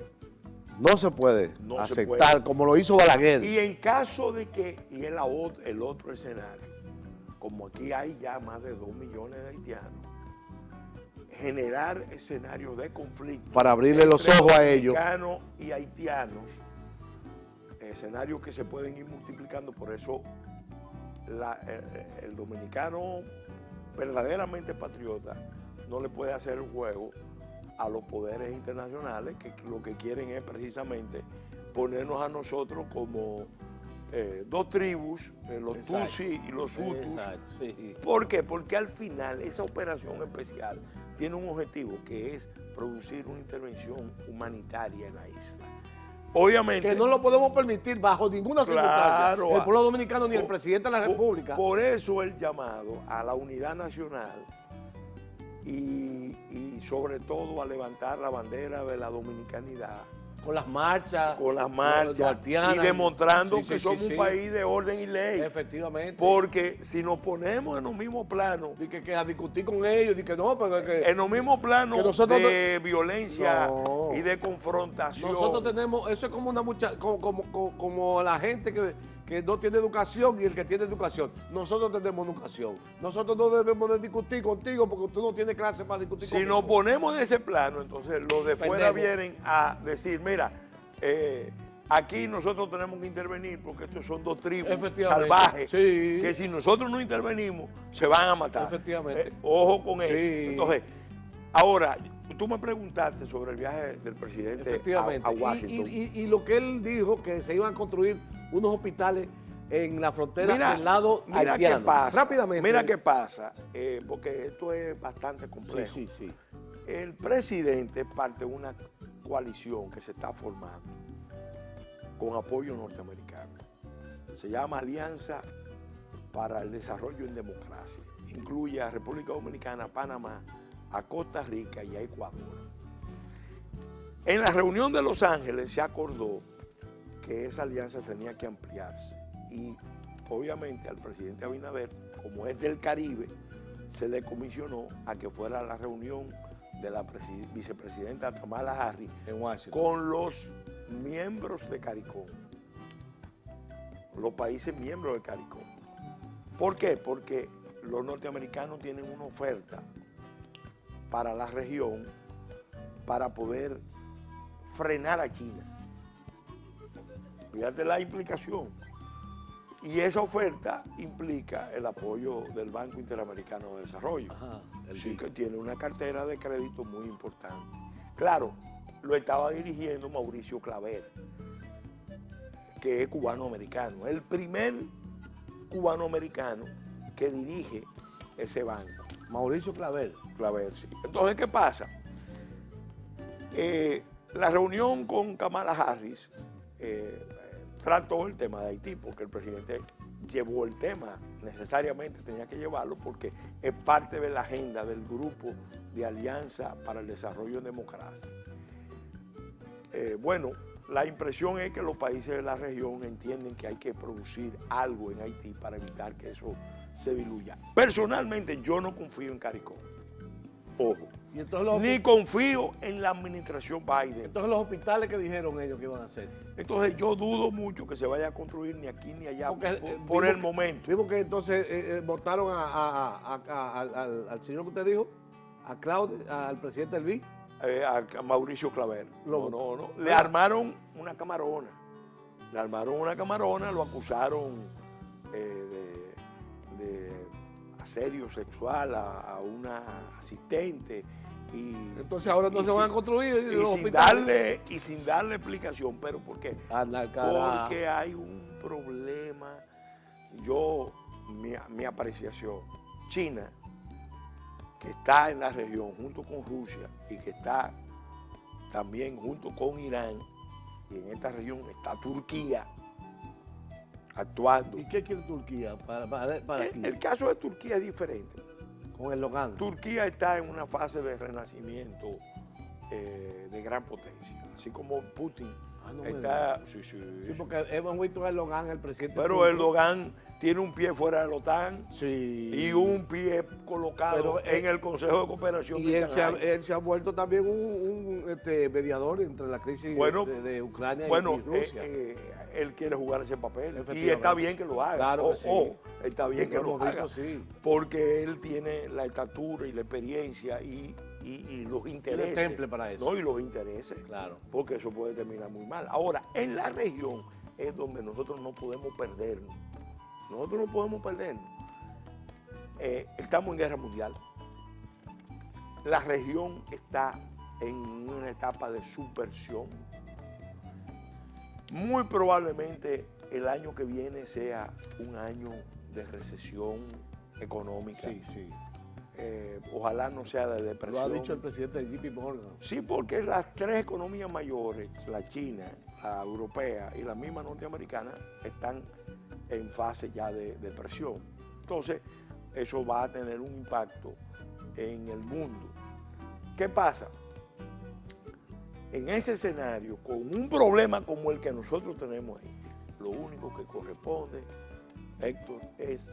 No se puede No se aceptar puede. como lo hizo Balaguer. Y en caso de que, y el otro escenario, como aquí hay ya más de 2 millones de haitianos, generar escenarios de conflicto Para abrirle los entre ojos a ellos. dominicanos y haitianos, escenarios que se pueden ir multiplicando. Por eso el dominicano verdaderamente patriota no le puede hacer un juego a los poderes internacionales, que lo que quieren es precisamente ponernos a nosotros como dos tribus, los Exacto. Tutsi y los Hutus. Exacto, sí. ¿Por qué? Porque al final esa operación especial tiene un objetivo, que es producir una intervención humanitaria en la isla. Obviamente, Que no lo podemos permitir bajo ninguna circunstancia. Claro. El pueblo dominicano ni el presidente de la República. Por eso el llamado a la unidad nacional y sobre todo a levantar la bandera de la dominicanidad. Con las marchas. Con las marchas duartianas. y demostrando Sí, sí, que sí, somos sí. un país de orden y ley. Efectivamente. Porque si nos ponemos en los mismos planos, Y que a discutir con ellos, y que no, pero que en los mismos planos que nosotros de violencia No. y de confrontación. nosotros tenemos, eso es como una como la gente que no tiene educación y el que tiene educación. Nosotros tenemos educación. Nosotros no debemos de discutir contigo porque tú no tienes clase para discutir Si conmigo. nos ponemos en ese plano, entonces los de fuera Perdemos. vienen a decir, mira, aquí nosotros tenemos que intervenir porque estos son dos tribus Efectivamente. salvajes Sí. que si nosotros no intervenimos se van a matar. Efectivamente. Ojo con eso. Sí. Entonces, ahora, tú me preguntaste sobre el viaje del presidente Efectivamente. a Washington. Y lo que él dijo, que se iban a construir unos hospitales en la frontera del lado mira haitiano. qué pasa. Rápidamente. Mira qué pasa, porque esto es bastante Sí, complejo. sí, sí. El presidente es parte de una coalición que se está formando con apoyo norteamericano. Se llama Alianza para el Desarrollo en Democracia. Incluye a República Dominicana, Panamá, a Costa Rica y a Ecuador. En la reunión de Los Ángeles se acordó que esa alianza tenía que ampliarse y obviamente al presidente Abinader, como es del Caribe, se le comisionó a que fuera a la reunión de la vicepresidenta Kamala Harris En Washington. con los miembros de CARICOM, los países miembros de CARICOM. ¿Por qué? Porque los norteamericanos tienen una oferta para la región para poder frenar a China. Fíjate la implicación. Y esa oferta implica el apoyo del Banco Interamericano de Desarrollo. Ajá, el Sí, BID. que tiene una cartera de crédito muy importante. Claro, lo estaba dirigiendo Mauricio Claver, que es cubano-americano. El primer cubano-americano que dirige ese banco. Mauricio Claver. Claver, sí. Entonces, ¿qué pasa? La reunión con Kamala Harris trató el tema de Haití, porque el presidente llevó el tema, necesariamente tenía que llevarlo, porque es parte de la agenda del grupo de Alianza para el Desarrollo en Democracia. Bueno, la impresión es que los países de la región entienden que hay que producir algo en Haití para evitar que eso se diluya. Personalmente, yo no confío en CARICOM. Ojo. Y entonces Ni confío en la administración Biden. entonces los hospitales que dijeron ellos que iban a hacer. Entonces yo dudo mucho que se vaya a construir ni aquí ni allá Porque, por vimos el momento. Vimos que entonces votaron al señor que usted dijo, a Claudio, al presidente del BID. A Mauricio Claver. Lo- No. Le armaron una camarona. Lo acusaron de asedio sexual a una asistente. Y, Entonces ahora no se van a construir y los sin hospitales. darle explicación. ¿Pero por qué? Anda, carajo. Porque hay un problema. Mi apreciación, China, que está en la región junto con Rusia y que está también junto con Irán, y en esta región está Turquía actuando. ¿Y qué quiere Turquía para aquí? El caso de Turquía es diferente. Con el Logan. Turquía está en una fase de renacimiento de gran potencia, así como Putin no me está. Sí, porque hemos visto a Erdogan, el presidente. Pero turco. Erdogan tiene un pie fuera de la OTAN Sí. y un pie colocado Pero, en el Consejo de Cooperación Y de él Shanghái. se ha vuelto también un mediador entre la crisis Bueno, de Ucrania Bueno, y Rusia. él quiere jugar ese papel y Efectivamente. está bien que lo haga. Claro que sí. Está bien que Lo lo hemos haga. visto, sí. Porque él tiene la estatura y la experiencia y los intereses. temple para eso. No, y los intereses. Claro. Porque eso puede terminar muy mal. Ahora, en la región es donde nosotros no podemos perdernos. Nosotros no podemos perdernos. Estamos en guerra mundial. La región está en una etapa de subversión. Muy probablemente el año que viene sea un año de recesión económica. Sí. Ojalá no sea de depresión. Lo ha dicho el presidente de JP Morgan. Sí, porque las tres economías mayores, la china, la europea y la misma norteamericana, están en fase ya de depresión. Entonces, eso va a tener un impacto en el mundo. ¿Qué pasa? En ese escenario, con un problema como el que nosotros tenemos ahí, lo único que corresponde, Héctor, es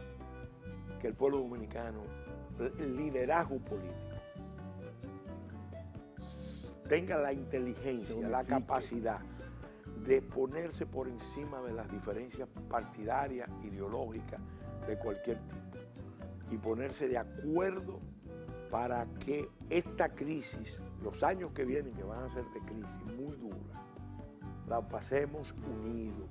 que el pueblo dominicano, el liderazgo político, tenga la inteligencia, la capacidad de ponerse por encima de las diferencias partidarias, ideológicas, de cualquier tipo, y ponerse de acuerdo para que esta crisis, los años que vienen, que van a ser de crisis muy duras, la pasemos unidos,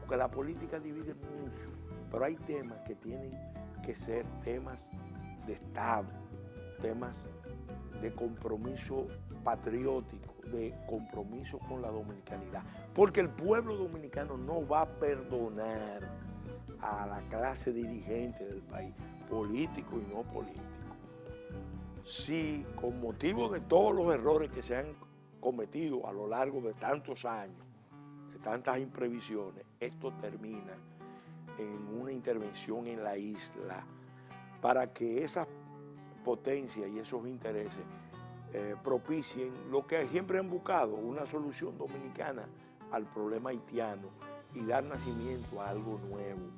porque la política divide mucho, pero hay temas que tienen que ser temas de Estado, temas de compromiso patriótico, de compromiso con la dominicanidad, porque el pueblo dominicano no va a perdonar a la clase dirigente del país, político y no político, si con motivo de todos los errores que se han cometido a lo largo de tantos años, de tantas imprevisiones, esto termina en una intervención en la isla para que esas potencias y esos intereses propicien lo que siempre han buscado, una solución dominicana al problema haitiano y dar nacimiento a algo nuevo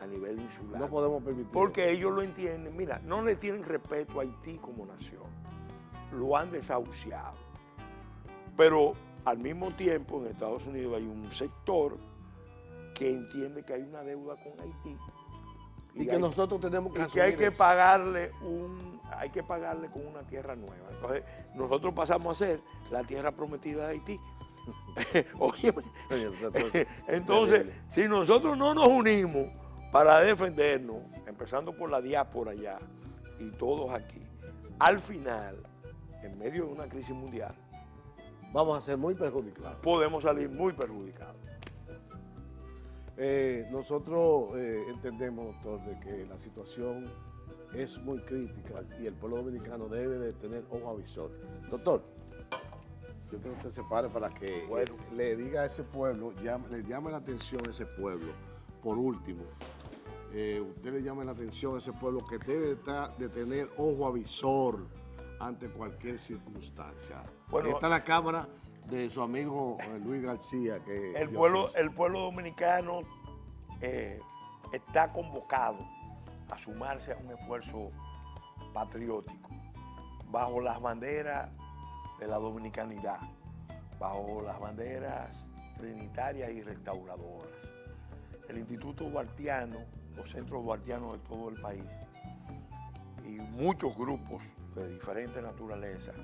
a nivel insular. No podemos permitir. Porque ellos lo entienden, mira, no le tienen respeto a Haití como nación, lo han desahuciado. Pero al mismo tiempo en Estados Unidos hay un sector que entiende que hay una deuda con Haití. Y que nosotros tenemos que y asumir que hay que eso. pagarle con una tierra nueva. Entonces, nosotros pasamos a ser la tierra prometida de Haití. Óyeme. Entonces, si nosotros no nos unimos para defendernos, empezando por la diáspora allá y todos aquí, al final, en medio de una crisis mundial, vamos a ser muy perjudicados. podemos salir muy perjudicados. Nosotros entendemos, doctor, de que la situación es muy crítica y el pueblo dominicano debe de tener ojo avisor. Doctor, yo creo que usted se pare para que le diga a ese pueblo, le llame la atención a ese pueblo. Por último, usted le llame la atención a ese pueblo que debe de tener ojo avisor ante cualquier circunstancia. Bueno, está la cámara de su amigo Luis García. Que el pueblo dominicano está convocado a sumarse a un esfuerzo patriótico bajo las banderas de la dominicanidad, bajo las banderas trinitarias y restauradoras. El Instituto Duartiano, los centros duartianos de todo el país y muchos grupos de diferentes naturalezas,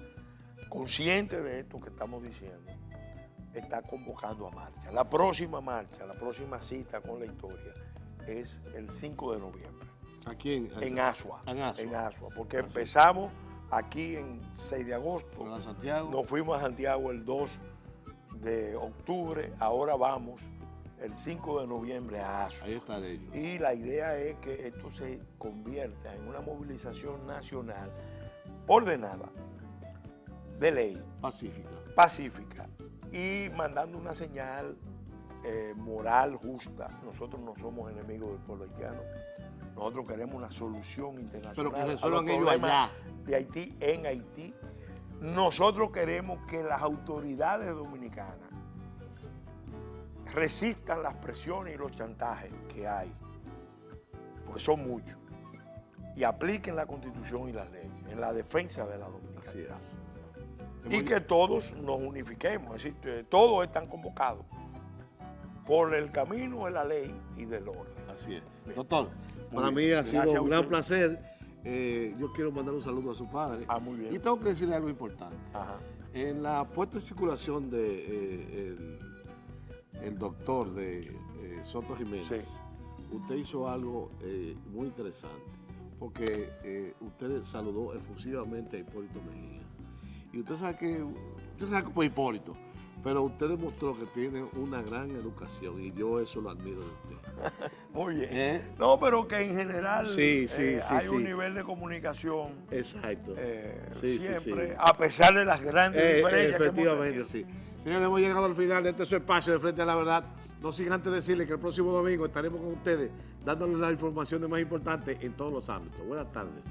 conscientes de esto que estamos diciendo, está convocando a marcha. La próxima marcha, la próxima cita con la historia es el 5 de noviembre. ¿Aquí en Asua? En Asua. En Asua, porque empezamos aquí en 6 de agosto, ¿A Santiago? nos fuimos a Santiago el 2 de octubre, ahora vamos el 5 de noviembre a Asua. Ahí estaré yo. Y la idea es que esto se convierta en una movilización nacional ordenada, de ley, pacífica y mandando una señal moral justa. Nosotros no somos enemigos del pueblo haitiano, nosotros queremos una solución internacional. Pero que resuelvan a los ellos problemas allá. de Haití en Haití. Nosotros queremos que las autoridades dominicanas resistan las presiones y los chantajes que hay, porque son muchos, y apliquen la Constitución y las leyes en la defensa de la dominicanidad. Y que todos nos unifiquemos, es decir, todos están convocados por el camino de la ley y del orden. Así es. Doctor, para bien. mí ha Gracias sido a un gran usted. placer. Yo quiero mandar un saludo a su padre. Muy bien. Y tengo que decirle algo importante. Ajá. En la puesta en circulación de el doctor de Soto Jiménez, Sí. usted hizo algo muy interesante, porque usted saludó efusivamente a Hipólito Mejía. Y usted sabe que fue Hipólito, pero usted demostró que tiene una gran educación y yo eso lo admiro de usted. Muy bien. No, pero que en general Sí, hay un nivel de comunicación Exacto. siempre, a pesar de las grandes diferencias que hemos efectivamente, tenido. sí. Señores, hemos llegado al final de este su espacio de Frente a la Verdad. No sin antes decirle que el próximo domingo estaremos con ustedes dándoles las informaciones más importantes en todos los ámbitos. Buenas tardes.